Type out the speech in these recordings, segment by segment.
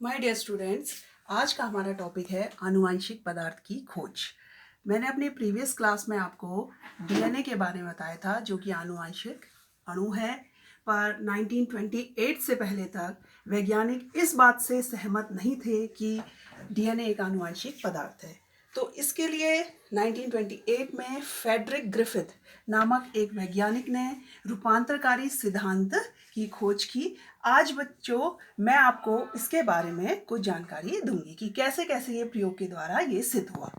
My dear students, आज का हमारा टॉपिक है आनुवंशिक पदार्थ की खोज। मैंने अपने प्रीवियस क्लास में आपको डीएनए के बारे में बताया था, जो कि आनुवंशिक अणु है। पर 1928 से पहले तक वैज्ञानिक इस बात से सहमत नहीं थे कि डीएनए एक आनुवंशिक पदार्थ है। तो इसके लिए 1928 में फ्रेडरिक ग्रिफिथ नामक एक वैज्ञानिक ने रूपांतरकारी सिद्धांत की खोज की। आज बच्चों, मैं आपको इसके बारे में कुछ जानकारी दूंगी कि कैसे कैसे ये प्रयोग के द्वारा ये सिद्ध हुआ।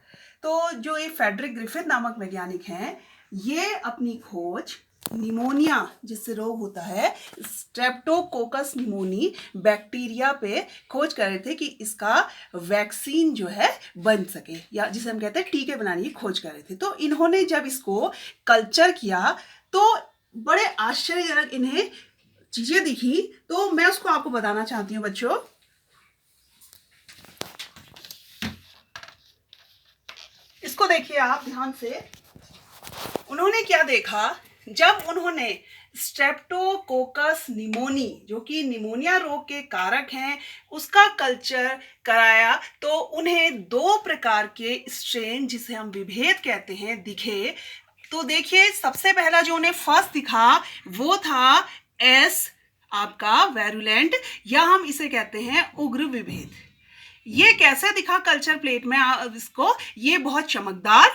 तो जो ये फ्रेडरिक ग्रिफिथ नामक वैज्ञानिक हैं, ये अपनी खोज निमोनिया, जिससे रोग होता है, स्ट्रेप्टोकोकस निमोनी बैक्टीरिया पे खोज कर रहे थे कि इसका वैक्सीन जो है बन सके, या जिसे हम कहते हैं टीके बनाने की खोज कर रहे थे। तो इन्होंने जब इसको कल्चर किया तो बड़े आश्चर्यजनक इन्हें चीजें दिखी। तो मैं उसको आपको बताना चाहती हूँ बच्चों। इसको देखिए आप ध्यान से। उन्होंने क्या देखा, जब उन्होंने स्ट्रेप्टोकोकस निमोनी, जो कि निमोनिया रोग के कारक हैं, उसका कल्चर कराया, तो उन्हें दो प्रकार के स्ट्रेन, जिसे हम विभेद कहते हैं, दिखे। तो देखिए, सबसे पहला जो उन्हें फर्स्ट दिखा वो था एस आपका वेरुलेंट, या हम इसे कहते हैं उग्र विभेद। ये कैसे दिखा कल्चर प्लेट में इसको, ये बहुत चमकदार,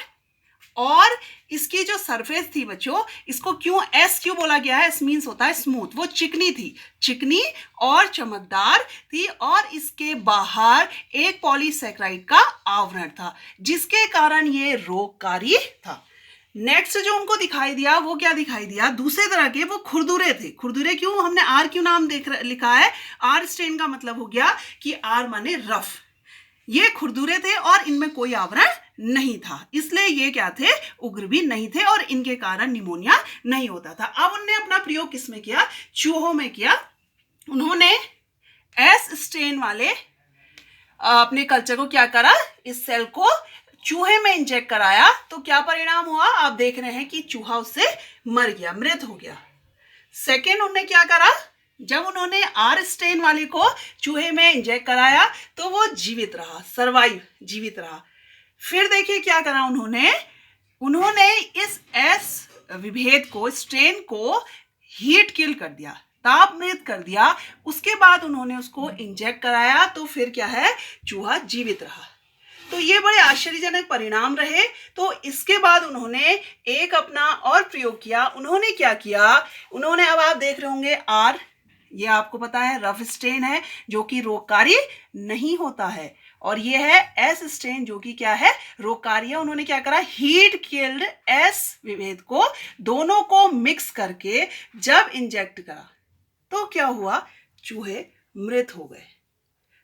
और इसकी जो सरफेस थी बच्चों, इसको क्यों बोला गया है, एस मीन्स होता है स्मूथ, वो चिकनी थी, चिकनी और चमकदार थी, और इसके बाहर एक पॉलीसैकेराइड का आवरण था, जिसके कारण ये रोगकारी था। नेक्स्ट जो उनको दिखाई दिया वो क्या दिखाई दिया, दूसरे तरह के वो खुरदुरे थे। खुरदुरे क्यों, हमने आर क्यों नाम लिखा है, आर स्ट्रेन का मतलब हो गया कि आर माने रफ। ये खुरदुरे थे और इनमें कोई आवरण नहीं था, इसलिए ये क्या थे, उग्र भी नहीं थे, और इनके कारण निमोनिया नहीं होता था। अब उन्होंने अपना प्रयोग किसमें किया, चूहों में किया। उन्होंने एस स्ट्रेन वाले अपने कल्चर को क्या करा, इस सेल को चूहे में इंजेक्ट कराया। तो क्या परिणाम हुआ, आप देख रहे हैं कि चूहा उससे मर गया, मृत हो गया। सेकेंड, उन्होंने क्या करा, जब उन्होंने आर स्ट्रेन वाले को चूहे में इंजेक्ट कराया तो वो जीवित रहा, जीवित रहा। फिर देखिए क्या करा उन्होंने इस एस विभेद को, स्ट्रेन को हीट किल कर दिया, ताप मृत कर दिया। उसके बाद उन्होंने उसको इंजेक्ट कराया, तो फिर क्या है, चूहा जीवित रहा। तो ये बड़े आश्चर्यजनक परिणाम रहे। तो इसके बाद उन्होंने एक अपना और प्रयोग किया। उन्होंने क्या किया, उन्होंने, अब आप देख रहे होंगे आर, ये आपको पता है रफ स्ट्रेन है, जो कि रोगकारी नहीं होता है, और ये है एस स्ट्रेन, जो कि क्या है, रोगकारी है। उन्होंने क्या करा, हीट किल्ड एस विभेद को, दोनों को मिक्स करके जब इंजेक्ट करा तो क्या हुआ, चूहे मृत हो गए।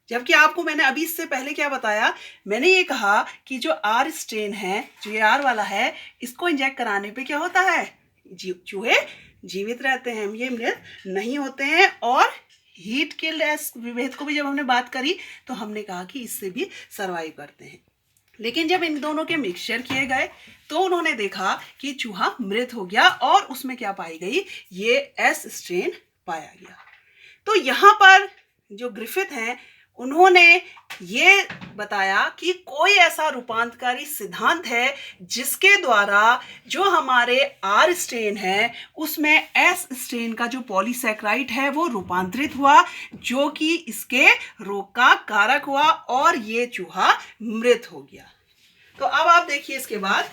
जबकि आपको मैंने अभी इससे पहले क्या बताया, मैंने ये कहा कि जो आर स्ट्रेन है, जो ये आर वाला है, इसको इंजेक्ट कराने पे क्या होता है, चूहे जीवित रहते हैं, ये मृत नहीं होते हैं। और हीट किल्ड एस विभेद को भी जब हमने बात करी तो हमने कहा कि इससे भी सर्वाइव करते हैं। लेकिन जब इन दोनों के मिक्सचर किए गए तो उन्होंने देखा कि चूहा मृत हो गया, और उसमें क्या पाई गई, ये एस स्ट्रेन पाया गया। तो यहाँ पर जो ग्रिफिथ हैं, उन्होंने ये बताया कि कोई ऐसा रूपांतरकारी सिद्धांत है जिसके द्वारा जो हमारे आर स्ट्रेन है, उसमें एस स्ट्रेन का जो पॉलीसैकेराइड है वो रूपांतरित हुआ, जो कि इसके रोग का कारक हुआ, और ये चूहा मृत हो गया। तो अब आप देखिए, इसके बाद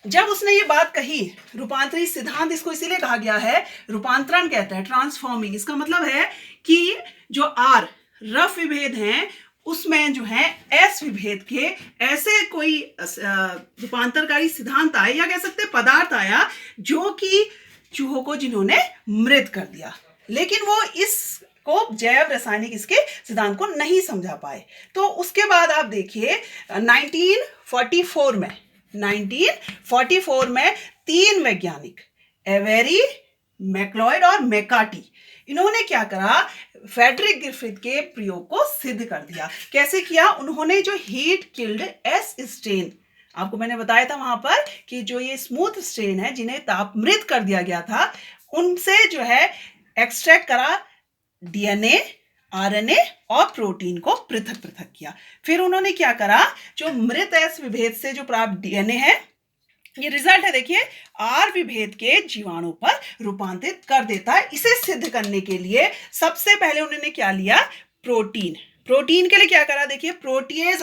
जब उसने ये बात कही, रूपांतरित सिद्धांत इसको इसीलिए कहा गया है, रूपांतरण कहते हैं, ट्रांसफॉर्मिंग। इसका मतलब है कि जो आर रफ विभेद हैं, उसमें जो है एस विभेद के ऐसे कोई रूपांतरकारी सिद्धांत आए, या कह सकते पदार्थ आया, जो कि चूहों को जिन्होंने मृत कर दिया। लेकिन वो इसको जैव रासायनिक इसके सिद्धांत को नहीं समझा पाए। तो उसके बाद आप देखिए 1944 में 3 वैज्ञानिक, एवेरी, मैक्लॉयड और मैकार्टी, इन्होंने क्या करा, फ्रेडरिक ग्रिफिथ के प्रयोग को सिद्ध कर दिया। कैसे किया, उन्होंने जो हीट किल्ड एस स्ट्रेन, आपको मैंने बताया था वहां पर कि जो ये स्मूथ स्ट्रेन है, जिन्हें तापमृत कर दिया गया था, उनसे जो है एक्सट्रैक्ट करा डीएनए, आरएनए और प्रोटीन को पृथक पृथक किया। फिर उन्होंने क्या करा, जो मृत एस विभेद से जो प्राप्त डीएनए है, ये रिजल्ट है, देखिए, आर विभेद के जीवाणु पर रूपांतरित कर देता है। इसे सिद्ध करने के लिए सबसे पहले उन्होंने क्या लिया, प्रोटीन के लिए क्या करा, देखिए, प्रोटीएज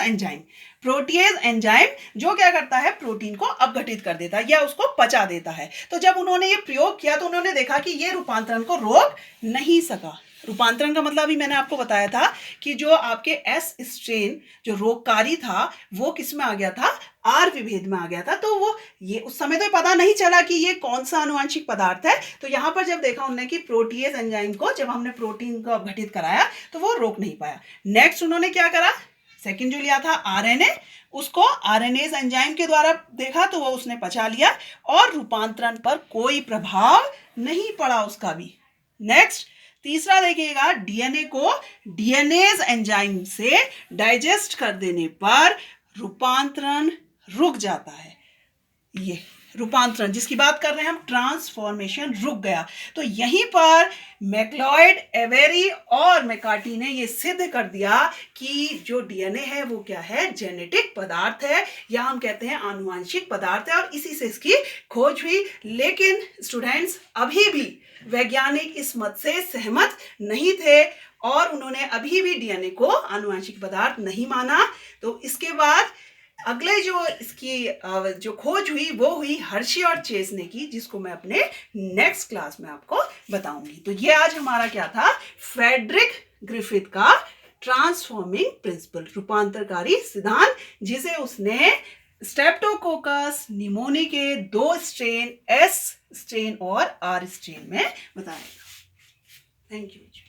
एंजाइम जो क्या करता है, प्रोटीन को अपघटित कर देता है या उसको पचा देता है। तो जब उन्होंने ये प्रयोग किया तो उन्होंने देखा कि ये रूपांतरण को रोक नहीं सका। रूपांतरण का मतलब अभी मैंने आपको बताया था कि जो आपके एस स्ट्रेन जो रोगकारी था वो किस में आ गया था, आर विभेद में आ गया था। तो वो ये उस समय तो पता नहीं चला कि ये कौन सा आनुवंशिक पदार्थ है। तो यहाँ पर जब देखा उन्होंने कि प्रोटीएज एंजाइम को जब हमने प्रोटीन को अपघटित कराया तो वो रोक नहीं पाया। नेक्स्ट उन्होंने क्या करा, सेकंड जो लिया था आरएनए, उसको आरएनएज एंजाइम के द्वारा देखा तो वो उसने पचा लिया और रूपांतरण पर कोई प्रभाव नहीं पड़ा उसका भी। नेक्स्ट तीसरा देखिएगा, डीएनए को डीएनएज एंजाइम से डाइजेस्ट कर देने पर रूपांतरण रुक जाता है। ये रूपांतरण जिसकी बात कर रहे हैं हम, ट्रांसफॉर्मेशन रुक गया। तो यहीं पर मैक्लॉयड, एवेरी और मैकार्टी ने ये सिद्ध कर दिया कि जो डीएनए है वो क्या है, जेनेटिक पदार्थ है या हम कहते हैं आनुवंशिक पदार्थ है, और इसी से इसकी खोज हुई। लेकिन स्टूडेंट्स अभी भी वैज्ञानिक इस मत से सहमत नहीं थे और उन्होंने अभी भी डीएनए को आनुवंशिक पदार्थ नहीं माना। तो इसके बाद अगले जो इसकी जो खोज हुई वो हुई हर्शी और चेस ने की, जिसको मैं अपने नेक्स्ट क्लास में आपको बताऊंगी। तो ये आज हमारा क्या था, फ्रेडरिक ग्रिफिथ का ट्रांसफॉर्मिंग प्रिंसिपल, रूपांतरकारी सिद्धांत, जिसे उसने स्ट्रेप्टोकोकस निमोनी के 2 स्ट्रेन, एस स्ट्रेन और आर स्ट्रेन में बताया। Thank you.